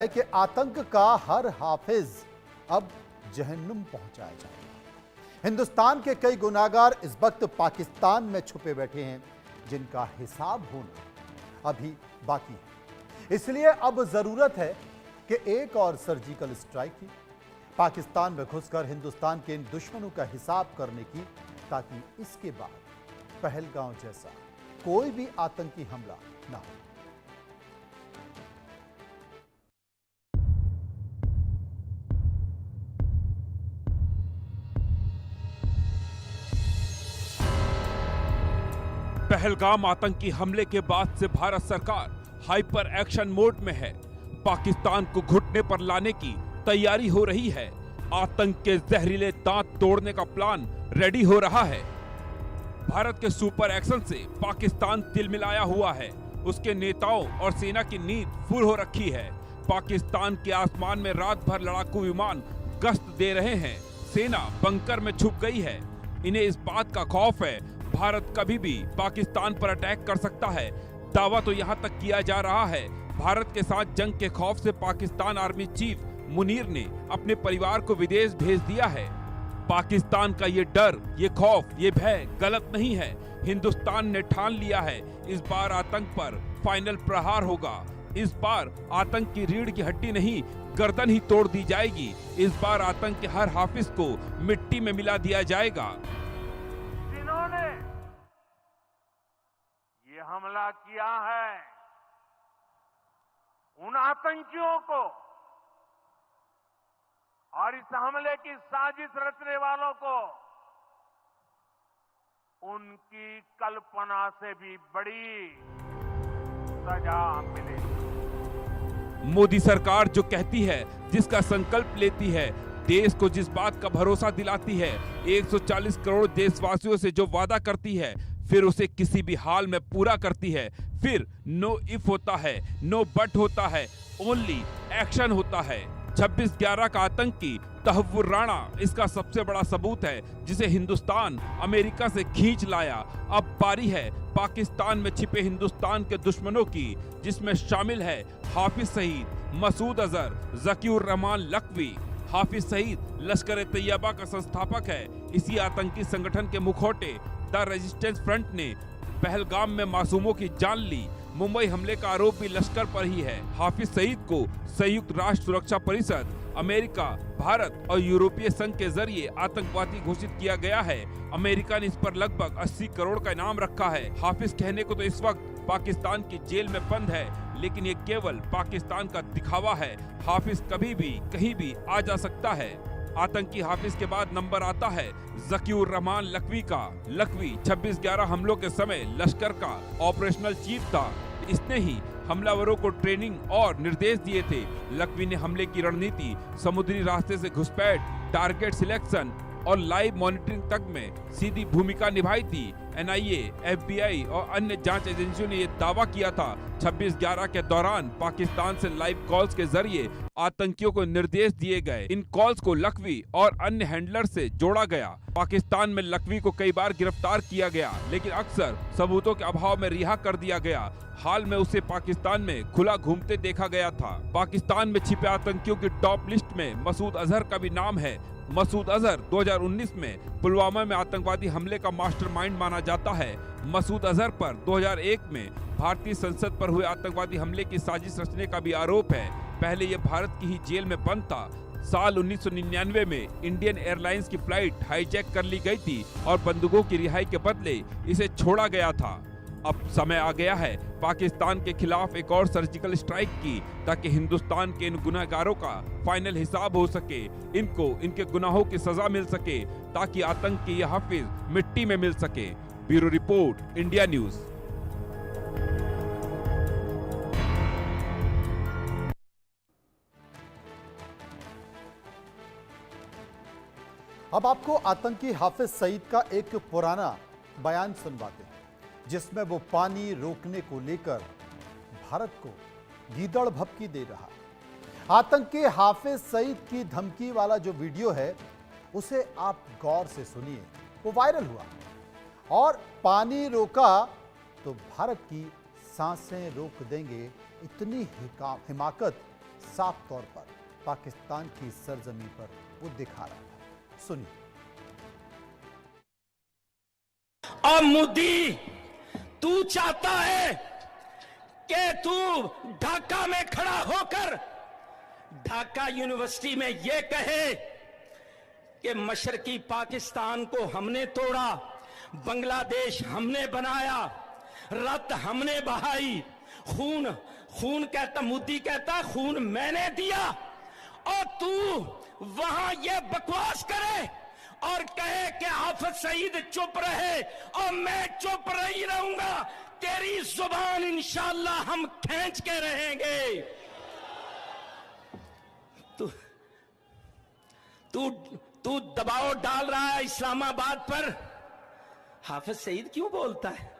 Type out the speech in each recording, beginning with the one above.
है कि आतंक का हर हाफिज अब जहन्नुम पहुंचाया जाएगा। हिंदुस्तान के कई गुनाहगार इस वक्त पाकिस्तान में छुपे बैठे हैं, जिनका हिसाब होना अभी बाकी है। इसलिए अब जरूरत है कि एक और सर्जिकल स्ट्राइक की, पाकिस्तान में घुसकर हिंदुस्तान के इन दुश्मनों का हिसाब करने की, ताकि इसके बाद पहलगांव जैसा कोई भी आतंकी हमला ना हो। पहलगाम आतंकी हमले के बाद से भारत सरकार हाइपर एक्शन मोड में है। पाकिस्तान को घुटने पर लाने की तैयारी हो रही है। आतंक के जहरीले दांत तोड़ने का प्लान रेडी हो रहा है। भारत के सुपर एक्शन से पाकिस्तान तिलमिलाया हुआ है। उसके नेताओं और सेना की नींद फुल हो रखी है। पाकिस्तान के आसमान में रात भर लड़ाकू विमान गश्त दे रहे हैं। सेना बंकर में छुप गई है। इन्हें इस बात का खौफ है भारत कभी भी पाकिस्तान पर अटैक कर सकता है। दावा तो यहाँ तक किया जा रहा है भारत के साथ जंग के खौफ से पाकिस्तान आर्मी चीफ मुनीर ने अपने परिवार को विदेश भेज दिया है। पाकिस्तान का ये डर, ये खौफ, ये भय गलत नहीं है। हिंदुस्तान ने ठान लिया है इस बार आतंक पर फाइनल प्रहार होगा। इस बार आतंक की रीढ़ की हड्डी नहीं, गर्दन ही तोड़ दी जाएगी। इस बार आतंक के हर हाफिज को मिट्टी में मिला दिया जाएगा। जिन्होंने ये हमला किया है, उन आतंकियों को और इस हमले की साजिश रचने वालों को उनकी कल्पना से भी बड़ी सजा मिलेगी। मोदी सरकार जो कहती है, जिसका संकल्प लेती है, देश को जिस बात का भरोसा दिलाती है, 140 करोड़ देशवासियों से जो वादा करती है, फिर उसे किसी भी हाल में पूरा करती है। फिर नो इफ होता है, नो बट होता है, ओनली एक्शन होता है। 26/11 का आतंकी तहव्वुर राणा इसका सबसे बड़ा सबूत है, जिसे हिंदुस्तान अमेरिका से खींच लाया। अब बारी है पाकिस्तान में छिपे हिंदुस्तान के दुश्मनों की, जिसमें शामिल है हाफिज सईद, मसूद अजहर, जकीउर रहमान लखवी। हाफिज सईद लश्कर ए तैयबा का संस्थापक है। इसी आतंकी संगठन के मुखौटे द रेजिस्टेंस फ्रंट ने पहलगाम में मासूमों की जान ली। मुंबई हमले का आरोप भी लश्कर पर ही है। हाफिज सईद को संयुक्त राष्ट्र सुरक्षा परिषद, अमेरिका, भारत और यूरोपीय संघ के जरिए आतंकवादी घोषित किया गया है। अमेरिका ने इस पर लगभग 80 करोड़ का इनाम रखा है। हाफिज कहने को तो इस वक्त पाकिस्तान की जेल में बंद है, लेकिन ये केवल पाकिस्तान का दिखावा है। हाफिज कभी भी कहीं भी आ जा सकता है। आतंकी हाफिज के बाद नंबर आता है जकीउर रहमान लखवी का। लखवी 26/11 हमलों के समय लश्कर का ऑपरेशनल चीफ था। इसने ही हमलावरों को ट्रेनिंग और निर्देश दिए थे। लखवी ने हमले की रणनीति, समुद्री रास्ते से घुसपैठ, टारगेट सिलेक्शन और लाइव मॉनिटरिंग तक में सीधी भूमिका निभाई थी। एनआईए, एफबीआई और अन्य जांच एजेंसियों ने यह दावा किया था 26/11 के दौरान पाकिस्तान से लाइव कॉल्स के जरिए आतंकियों को निर्देश दिए गए। इन कॉल्स को लखवी और अन्य हैंडलर से जोड़ा गया। पाकिस्तान में लखवी को कई बार गिरफ्तार किया गया, लेकिन अक्सर सबूतों के अभाव में रिहा कर दिया गया। हाल में उसे पाकिस्तान में खुला घूमते देखा गया था। पाकिस्तान में छिपे आतंकियों की टॉप लिस्ट में मसूद अजहर का भी नाम है। मसूद अजहर 2019 में पुलवामा में आतंकवादी हमले का मास्टरमाइंड माना जाता है। मसूद अजहर पर 2001 में भारतीय संसद पर हुए आतंकवादी हमले की साजिश रचने का भी आरोप है। पहले ये भारत की ही जेल में बंद था। साल 1999 में इंडियन एयरलाइंस की फ्लाइट हाईजैक कर ली गई थी और बंदूकों की रिहाई के बदले इसे छोड़ा गया था। अब समय आ गया है पाकिस्तान के खिलाफ एक और सर्जिकल स्ट्राइक की, ताकि हिंदुस्तान के इन गुनाहगारों का फाइनल हिसाब हो सके, इनको इनके गुनाहों की सजा मिल सके, ताकि आतंक की यह हाफिज मिट्टी में मिल सके। Bureau report, India news. अब आपको आतंकी हाफिज सईद का एक पुराना बयान सुनवाते हैं, जिसमें वो पानी रोकने को लेकर भारत को गीदड़ भभकी दे रहा। आतंकी हाफिज सईद की धमकी वाला जो वीडियो है, उसे आप गौर से सुनिए। वो वायरल हुआ और पानी रोका तो भारत की सांसें रोक देंगे, इतनी हिमाकत साफ तौर पर पाकिस्तान की सरजमीं पर वो दिखा रहा था। सुनिए। और मोदी, तू चाहता है कि तू ढाका में खड़ा होकर ढाका यूनिवर्सिटी में यह कहे कि मशरकी पाकिस्तान को हमने तोड़ा, बांग्लादेश हमने बनाया, रक्त हमने बहाई, खून कहता, मोदी कहता खून मैंने दिया, और तू वहां ये बकवास करे और कहे कि हाफिज सईद चुप रहे और मैं चुप नहीं रहूंगा। तेरी जुबान इंशाअल्लाह हम खींच के रहेंगे। तू दबाव डाल रहा है इस्लामाबाद पर। हाफिज सईद क्यों बोलता है?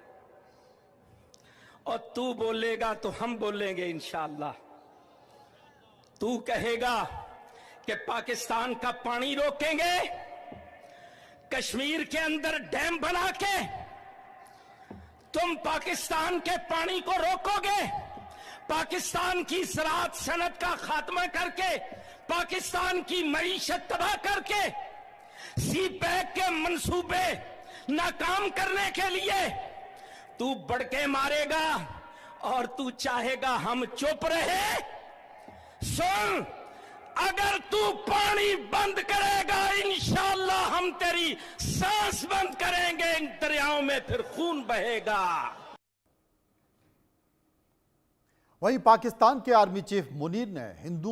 और तू बोलेगा तो हम बोलेंगे इंशाअल्लाह। तू कहेगा कि पाकिस्तान का पानी रोकेंगे, कश्मीर के अंदर डैम बना के तुम पाकिस्तान के पानी को रोकोगे, पाकिस्तान की ज़राअत सनत का खात्मा करके, पाकिस्तान की मईशत तबाह करके, सी पैक के मंसूबे नाकाम करने के लिए तू बड़के मारेगा और तू चाहेगा हम चुप रहे। सुन, अगर तू पानी बंद करेगा इंशाअल्लाह हम तेरी सांस बंद करेंगे, इन दरियाओं में फिर खून बहेगा। वहीं पाकिस्तान के आर्मी चीफ मुनीर ने हिंदू